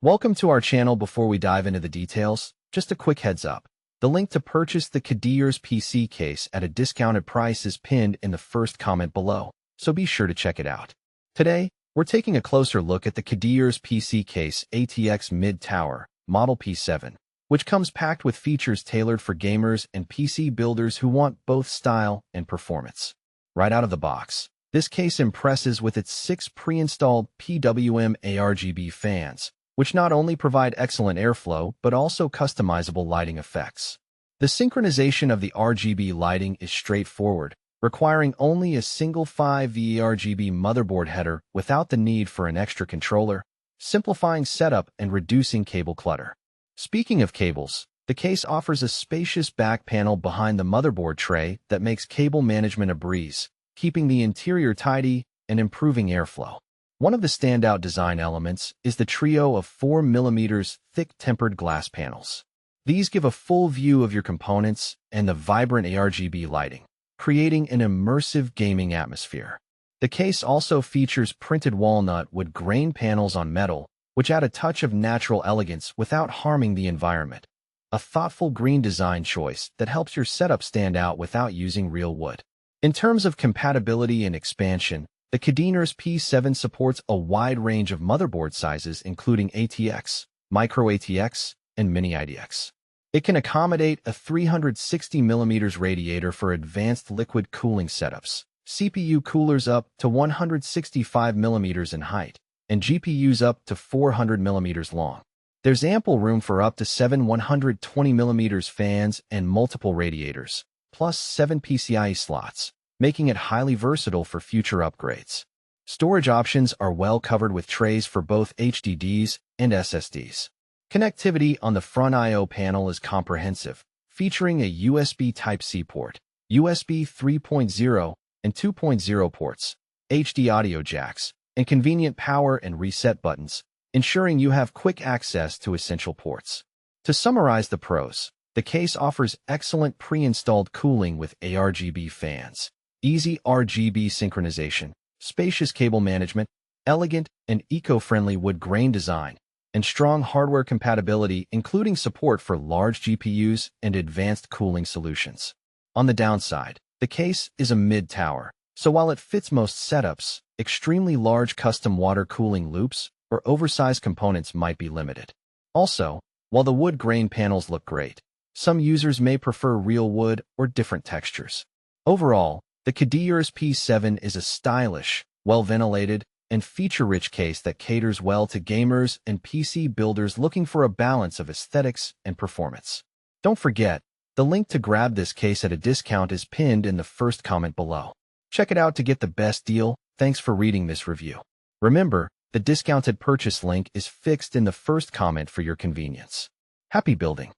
Welcome to our channel. Before we dive into the details, just a quick heads up. The link to purchase the KEDIERS PC case at a discounted price is pinned in the first comment below, so be sure to check it out. Today, we're taking a closer look at the KEDIERS PC case ATX Mid-Tower, Model P7, which comes packed with features tailored for gamers and PC builders who want both style and performance. Right out of the box, this case impresses with its 6 pre-installed PWM ARGB fans, which not only provide excellent airflow but also customizable lighting effects. The synchronization of the RGB lighting is straightforward, requiring only a single 5V RGB motherboard header without the need for an extra controller, simplifying setup and reducing cable clutter. Speaking of cables, the case offers a spacious back panel behind the motherboard tray that makes cable management a breeze, keeping the interior tidy and improving airflow. One of the standout design elements is the trio of 4mm thick tempered glass panels. These give a full view of your components and the vibrant ARGB lighting, creating an immersive gaming atmosphere. The case also features printed walnut wood grain panels on metal, which add a touch of natural elegance without harming the environment. A thoughtful green design choice that helps your setup stand out without using real wood. In terms of compatibility and expansion, the KEDIERS P7 supports a wide range of motherboard sizes including ATX, micro ATX, and mini IDX. It can accommodate a 360mm radiator for advanced liquid cooling setups, CPU coolers up to 165mm in height, and GPUs up to 400mm long. There's ample room for up to 7 120mm fans and multiple radiators, plus 7 PCIe slots, making it highly versatile for future upgrades. Storage options are well covered with trays for both HDDs and SSDs. Connectivity on the front I/O panel is comprehensive, featuring a USB Type-C port, USB 3.0 and 2.0 ports, HD audio jacks, and convenient power and reset buttons, ensuring you have quick access to essential ports. To summarize the pros, the case offers excellent pre-installed cooling with ARGB fans, easy RGB synchronization, spacious cable management, elegant and eco-friendly wood grain design, and strong hardware compatibility including support for large GPUs and advanced cooling solutions. On the downside, the case is a mid-tower, so while it fits most setups, extremely large custom water cooling loops or oversized components might be limited. Also, while the wood grain panels look great, some users may prefer real wood or different textures. Overall, the KEDIERS P7 is a stylish, well-ventilated, and feature-rich case that caters well to gamers and PC builders looking for a balance of aesthetics and performance. Don't forget, the link to grab this case at a discount is pinned in the first comment below. Check it out to get the best deal. Thanks for reading this review. Remember, the discounted purchase link is fixed in the first comment for your convenience. Happy building!